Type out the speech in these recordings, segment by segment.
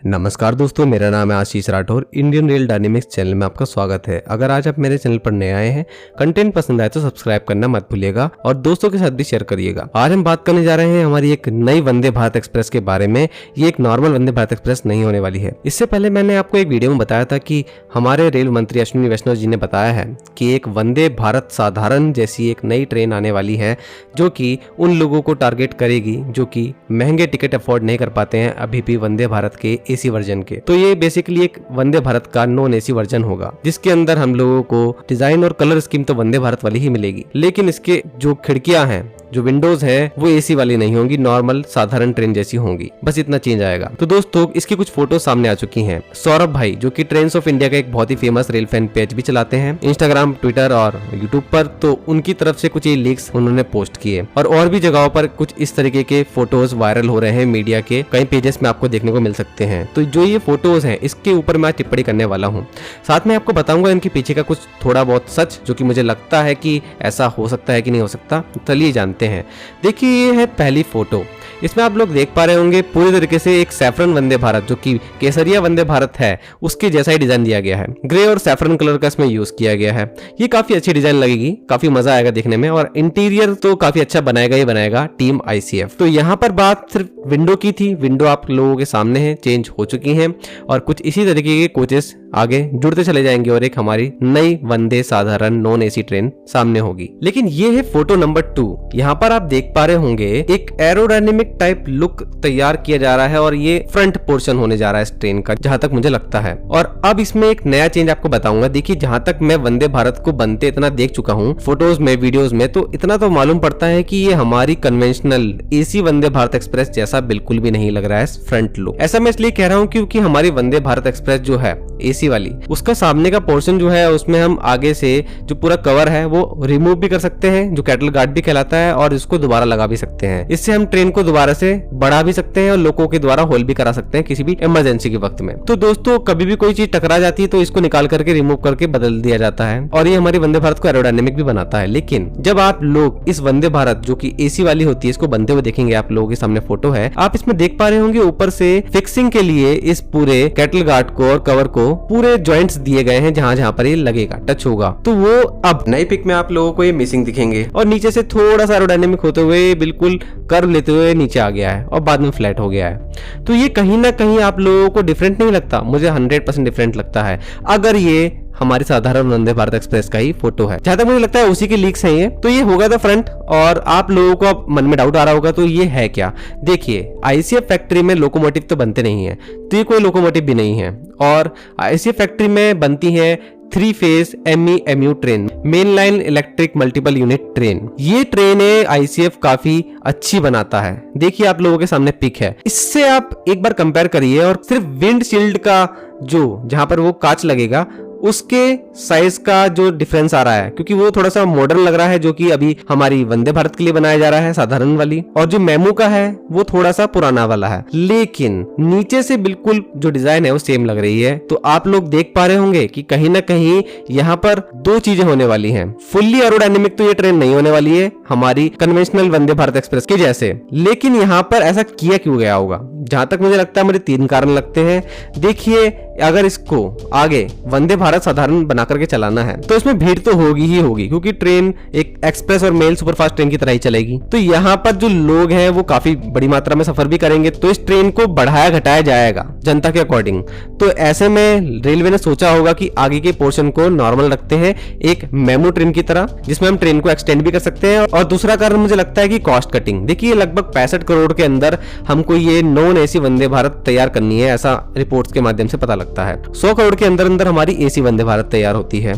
नमस्कार दोस्तों, मेरा नाम है Ashish Rathore. Indian rail dynamics channel में आपका स्वागत है। अगर आज आप मेरे चैनल पर नए आए हैं, कंटेंट पसंद आए तो सब्सक्राइब करना मत भूलिएगा और दोस्तों के साथ भी शेयर करिएगा। आज हम बात करने जा रहे हैं हमारी एक नई वंदे भारत एक्सप्रेस के बारे में। ये एक नॉर्मल वंदे भारत एक्सप्रेस नहीं होने वाली है। इससे पहले मैंने आपको एक वीडियो में बताया था कि हमारे रेल मंत्री अश्विनी वैष्णव जी ने बताया है कि एक वंदे भारत साधारण जैसी एक नई ट्रेन आने वाली है, जो कि उन लोगों को टारगेट करेगी जो कि महंगे टिकट अफोर्ड नहीं कर पाते हैं अभी भी वंदे भारत के एसी वर्जन के। तो ये बेसिकली एक वंदे भारत का नॉन एसी वर्जन होगा, जिसके अंदर हम लोगों को डिजाइन और कलर स्कीम तो वंदे भारत वाली ही मिलेगी, लेकिन इसके जो खिड़कियां हैं, जो विंडोज है, वो एसी वाली नहीं होंगी, नॉर्मल साधारण ट्रेन जैसी होंगी। बस इतना चेंज आएगा। तो दोस्तों, इसकी कुछ फोटो सामने आ चुकी हैं। सौरभ भाई, जो कि ट्रेन्स ऑफ इंडिया का एक बहुत ही फेमस रेल फैन पेज भी चलाते हैं इंस्टाग्राम, ट्विटर और यूट्यूब पर, तो उनकी तरफ से कुछ ये लीक्स उन्होंने पोस्ट किए और भी जगहों पर कुछ इस तरीके के फोटोज वायरल हो रहे हैं। मीडिया के कई पेजेस में आपको देखने को मिल सकते हैं। तो जो ये फोटोज हैं, इसके ऊपर मैं टिप्पणी करने वाला हूँ। साथ में आपको बताऊंगा इनके पीछे का कुछ थोड़ा बहुत सच, जो कि मुझे लगता है कि ऐसा हो सकता है कि नहीं हो सकता। चलिए जानते हैं। देखिए, ये है पहली फोटो। इसमें आप लोग देख पा रहे होंगे पूरी तरीके से एक सैफरन वंदे भारत, जो कि केसरिया वंदे भारत है, उसके जैसा ही डिजाइन दिया गया है। ग्रे और सैफरन कलर का इसमें यूज किया गया है। ये काफी अच्छी डिजाइन लगेगी, काफी मजा आएगा देखने में, और इंटीरियर तो काफी अच्छा बनाएगा ही बनाएगा टीम आईसीएफ। तो यहाँ पर बात सिर्फ विंडो की थी। विंडो आप लोगों के सामने है, चेंज हो चुकी है और कुछ इसी तरीके के कोचेस आगे जुड़ते चले जाएंगे और एक हमारी नई वंदे साधारण नॉन एसी ट्रेन सामने होगी। लेकिन ये है फोटो नंबर 2। यहाँ पर आप देख पा रहे होंगे एक एरोडायनेमिक टाइप लुक तैयार किया जा रहा है और ये फ्रंट पोर्शन होने जा रहा है इस ट्रेन का, जहां तक मुझे लगता है। और अब इसमें एक नया चेंज आपको बताऊंगा। देखिए, जहां तक मैं वंदे भारत को बनते इतना देख चुका हूँ फोटोज में, वीडियोज में, तो इतना तो मालूम पड़ता है कि ये हमारी conventional AC Vande Bharat express जैसा बिल्कुल भी नहीं लग रहा है फ्रंट लुक। ऐसा मैं इसलिए कह रहा हूँ क्योंकि हमारी वंदे भारत एक्सप्रेस जो है एसी वाली, उसका सामने का पोर्शन जो है, उसमें हम आगे से जो पूरा कवर है वो रिमूव भी कर सकते हैं, जो कैटल गार्ड भी कहलाता है, और इसको दोबारा लगा भी सकते हैं। इससे हम ट्रेन को दोबारा से बढ़ा भी सकते हैं और लोगों के द्वारा होल्ड भी करा सकते हैं किसी भी इमरजेंसी के वक्त में। तो दोस्तों, कभी भी कोई चीज टकरा जाती है तो इसको निकाल करके रिमूव करके बदल दिया जाता है, और ये हमारी वंदे भारत को एरोडायनेमिक भी बनाता है। लेकिन जब आप लोग इस वंदे भारत जो कि एसी वाली होती है, इसको बनते हुए देखेंगे, आप लोगों के सामने फोटो है, आप इसमें देख पा रहे होंगे ऊपर से फिक्सिंग के लिए इस पूरे कैटल गार्ड को और कवर को पूरे जॉइंट्स दिए गए हैं, जहां जहां पर ये लगेगा, टच होगा। तो वो अब नई पिक में आप लोगों को ये मिसिंग दिखेंगे और नीचे से थोड़ा सा एरोडायनेमिक होते हुए बिल्कुल कर्व लेते हुए नीचे आ गया है और बाद में फ्लैट हो गया है। तो ये कहीं ना कहीं आप लोगों को डिफरेंट नहीं लगता? मुझे 100% डिफरेंट लगता है, अगर ये हमारी साधारण वंदे भारत एक्सप्रेस का ही फोटो है। जहां तक मुझे लगता है उसी के लीक्स हैं ये। तो ये होगा था फ्रंट, और आप लोगों को अब मन में डाउट आ रहा होगा तो ये है क्या। देखिए, आईसीएफ फैक्ट्री में लोकोमोटिव तो बनते नहीं है, तो ये कोई लोकोमोटिव भी नहीं है। और आईसीएफ फैक्ट्री में बनती है 3 phase MEMU train, main line electric multiple unit train. ये ट्रेन आईसीएफ काफी अच्छी बनाता है। देखिए, आप लोगों के सामने पिक है, इससे आप एक बार कंपेयर करिए और सिर्फ विंड शील्ड का जो जहां पर वो कांच लगेगा उसके साइज का जो डिफरेंस आ रहा है, क्योंकि वो थोड़ा सा मॉडर्न लग रहा है, जो कि अभी हमारी वंदे भारत के लिए बनाया जा रहा है साधारण वाली, और जो मेमू का है वो थोड़ा सा पुराना वाला है। लेकिन नीचे से बिल्कुल जो डिजाइन है वो सेम लग रही है। तो आप लोग देख पा रहे होंगे कि कहीं ना कहीं यहाँ पर 2 चीजें होने वाली हैं। फुल्ली एरोडायनेमिक तो ये ट्रेन नहीं होने वाली है हमारी कन्वेंशनल वंदे भारत एक्सप्रेस के जैसे। लेकिन यहाँ पर ऐसा किया क्यों गया होगा? जहां तक मुझे लगता है मुझे 3 कारण लगते हैं। देखिए, अगर इसको आगे वंदे भारत साधारण बना करके चलाना है तो इसमें भीड़ तो होगी ही होगी, क्योंकि ट्रेन एक एक्सप्रेस और मेल सुपरफास्ट ट्रेन की तरह ही चलेगी। तो यहाँ पर जो लोग हैं वो काफी बड़ी मात्रा में सफर भी करेंगे, तो इस ट्रेन को बढ़ाया घटाया जाएगा जनता के अकॉर्डिंग। तो ऐसे में रेलवे ने सोचा होगा कि आगे के पोर्शन को नॉर्मल रखते हैं, एक मेमू ट्रेन की तरह, जिसमें हम ट्रेन को एक्सटेंड भी कर सकते हैं। और दूसरा कारण मुझे लगता है कि कॉस्ट कटिंग। देखिए, लगभग 65 करोड़ के अंदर हमको ये नॉन एसी वंदे भारत तैयार करनी है, ऐसा रिपोर्ट्स के माध्यम से पता लगता है। 100 करोड़ के अंदर अंदर हमारी एसी वंदे भारत तैयार होती है।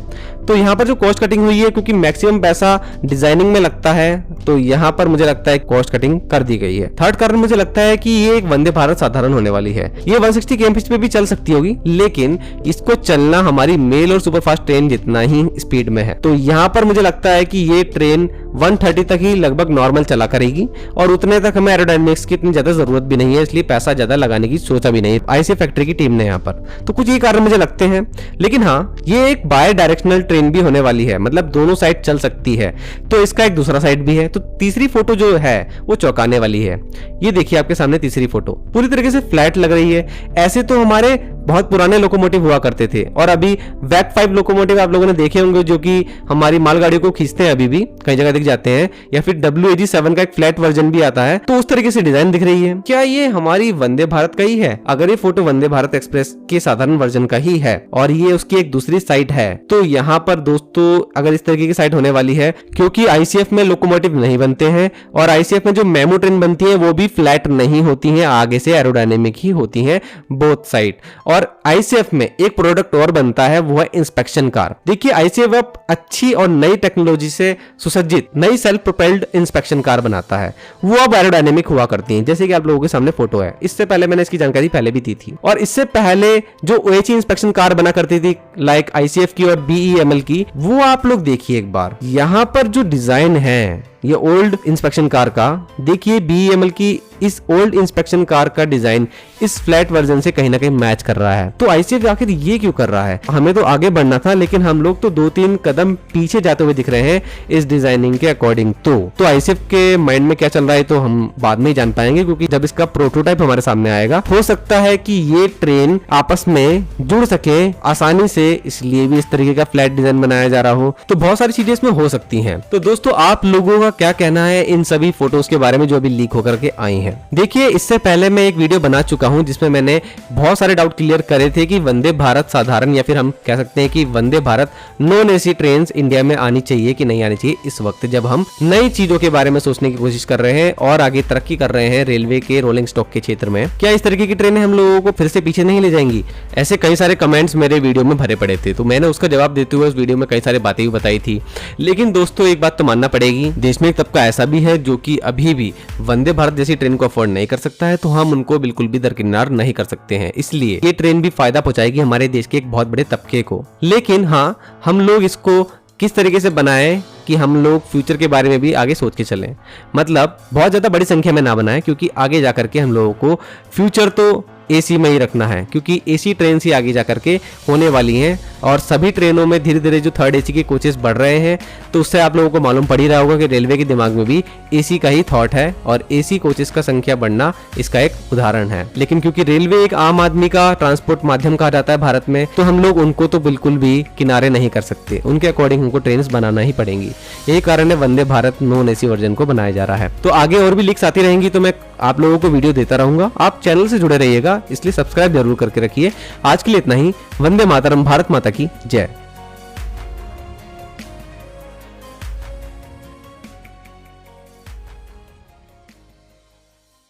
तो यहाँ पर जो कॉस्ट कटिंग हुई है, क्योंकि मैक्सिमम पैसा डिजाइनिंग में लगता है, तो यहाँ पर मुझे लगता है कॉस्ट कटिंग कर दी गई है। थर्ड कारण मुझे लगता है कि ये एक वंदे भारत साधारण होने वाली है। ये 160 km पे भी चल सकती होगी, लेकिन इसको चलना हमारी मेल और सुपरफास्ट ट्रेन जितना ही स्पीड में है। तो यहाँ पर मुझे लगता है कि ये ट्रेन 130 तक ही लगभग नॉर्मल चला करेगी, और उतने तक हमें एरोडायनेमिक्स की इतनी ज्यादा जरूरत भी नहीं है, इसलिए पैसा ज्यादा लगाने की सोचा भी नहीं आईसीएफ फैक्ट्री की टीम ने यहाँ पर। तो कुछ ये कारण मुझे लगते हैं। लेकिन हाँ, ये एक बाय डायरेक्शनल ट्रेन भी होने वाली है, मतलब दोनों साइड चल सकती है। तो इसका एक दूसरा साइड भी है। तो तीसरी फोटो जो है वो चौंकाने वाली है। ये देखिए आपके सामने तीसरी फोटो पूरी तरीके से फ्लैट लग रही है। ऐसे तो हमारे बहुत पुराने लोकोमोटिव हुआ करते थे, और अभी वैक 5 लोकोमोटिव आप लोगों ने देखे होंगे जो कि हमारी मालगाड़ियों को खींचते हैं, अभी भी कई जगह दिख जाते हैं। या फिर WAG7 का एक फ्लैट वर्जन भी आता है। तो उस तरीके से डिजाइन दिख रही है। क्या ये हमारी वंदे भारत का ही है? अगर ये फोटो वंदे भारत एक्सप्रेस के साधारण वर्जन का ही है और ये उसकी एक दूसरी साइड है, तो यहाँ पर दोस्तों अगर इस तरीके की साइड होने वाली है, क्योंकि ICF में लोकोमोटिव नहीं बनते हैं, और ICF में जो मेमो ट्रेन बनती है वो भी फ्लैट नहीं होती है, आगे से एरोडायनेमिक ही होती है बोथ साइड। और ICF में एक प्रोडक्ट और बनता है, वो है इंस्पेक्शन कार। देखिए ICF अब अच्छी और नई टेक्नोलॉजी से सुसज्जित नई सेल्फ प्रोपेल्ड इंस्पेक्शन कार बनाता है। वो अब एरोडायनेमिक हुआ करती हैं, जैसे कि आप लोगों के सामने फोटो है। इससे पहले मैंने इसकी जानकारी पहले भी दी थी। और इससे पहले जो OHE इंस्पेक्शन कार बना करती थी लाइक ICF की और BEML की, वो आप लोग देखिए एक बार। यहाँ पर जो डिजाइन है ये ओल्ड इंस्पेक्शन कार का, देखिए BEML की इस ओल्ड इंस्पेक्शन कार का डिजाइन इस फ्लैट वर्जन से कहीं ना कहीं मैच कर रहा है। तो ICF आखिर ये क्यों कर रहा है? हमें तो आगे बढ़ना था, लेकिन हम लोग तो 2-3 कदम पीछे जाते हुए दिख रहे हैं इस डिजाइनिंग के अकॉर्डिंग। तो ICF के माइंड में क्या चल रहा है तो हम बाद में ही जान पाएंगे, क्योंकि जब इसका प्रोटोटाइप हमारे सामने आएगा। हो सकता है कि ये ट्रेन आपस में जुड़ सके आसानी से, इसलिए भी इस तरीके का फ्लैट डिजाइन बनाया जा रहा हो। तो बहुत सारी चीजें इसमें हो सकती हैं। तो दोस्तों आप लोगों का क्या कहना है इन सभी फोटोज के बारे में जो अभी लीक होकर के आई हैं? देखिए इससे पहले मैं एक वीडियो बना चुका हूं जिसमें मैंने बहुत सारे डाउट क्लियर करे थे कि वंदे भारत साधारण या फिर हम कह सकते हैं कि Vande Bharat non AC train India में आनी चाहिए कि नहीं आनी चाहिए, इस वक्त जब हम नई चीजों के बारे में सोचने की कोशिश कर रहे हैं और आगे तरक्की कर रहे हैं रेलवे के रोलिंग स्टॉक के क्षेत्र में। क्या इस तरीके की ट्रेनें हम लोगों को फिर से पीछे नहीं ले जाएंगी? ऐसे कई सारे कमेंट्स मेरे वीडियो में भरे पड़े थे, तो मैंने उसका जवाब देते हुए उस वीडियो में कई सारी बातें भी बताई थी। लेकिन दोस्तों एक बात तो मानना पड़ेगी, देश में एक तबका ऐसा भी है जो कि अभी भी वंदे भारत जैसी ट्रेन को अफोर्ड नहीं कर सकता है, तो हम उनको बिल्कुल भी दरकिनार नहीं कर सकते हैं। इसलिए ये ट्रेन भी फायदा पहुंचाएगी हमारे देश के एक बहुत बड़े तबके को। लेकिन हाँ, हम लोग इसको किस तरीके से बनाएं कि हम लोग फ्यूचर के बारे में भी आगे सोच के चलें। मतलब बहुत ज्यादा बड़ी संख्या में ना बनाएं, क्योंकि आगे जाकर के हम लोगों को फ्यूचर तो AC में ही रखना है, क्योंकि AC ट्रेन ही आगे जाकर के होने वाली हैं। और सभी ट्रेनों में धीरे धीरे जो 3rd AC के कोचेस बढ़ रहे हैं, तो उससे आप लोगों को मालूम पड़ ही रहा होगा कि रेलवे के दिमाग में भी AC का ही थॉट है, और AC कोचेस का संख्या बढ़ना इसका एक उदाहरण है। लेकिन क्योंकि रेलवे एक आम आदमी का ट्रांसपोर्ट माध्यम कहा जाता है भारत में, तो हम लोग उनको तो बिल्कुल भी किनारे नहीं कर सकते, उनके अकॉर्डिंग हमको ट्रेन बनाना ही पड़ेंगी। यही कारण है वंदे भारत नॉन AC वर्जन को बनाया जा रहा है। तो आगे और भी लीक्स आती रहेंगी, तो मैं आप लोगों को वीडियो देता रहूंगा। आप चैनल से जुड़े रहिएगा, इसलिए सब्सक्राइब जरूर करके रखिए। आज के लिए इतना ही। वंदे मातरम, भारत माता की जय।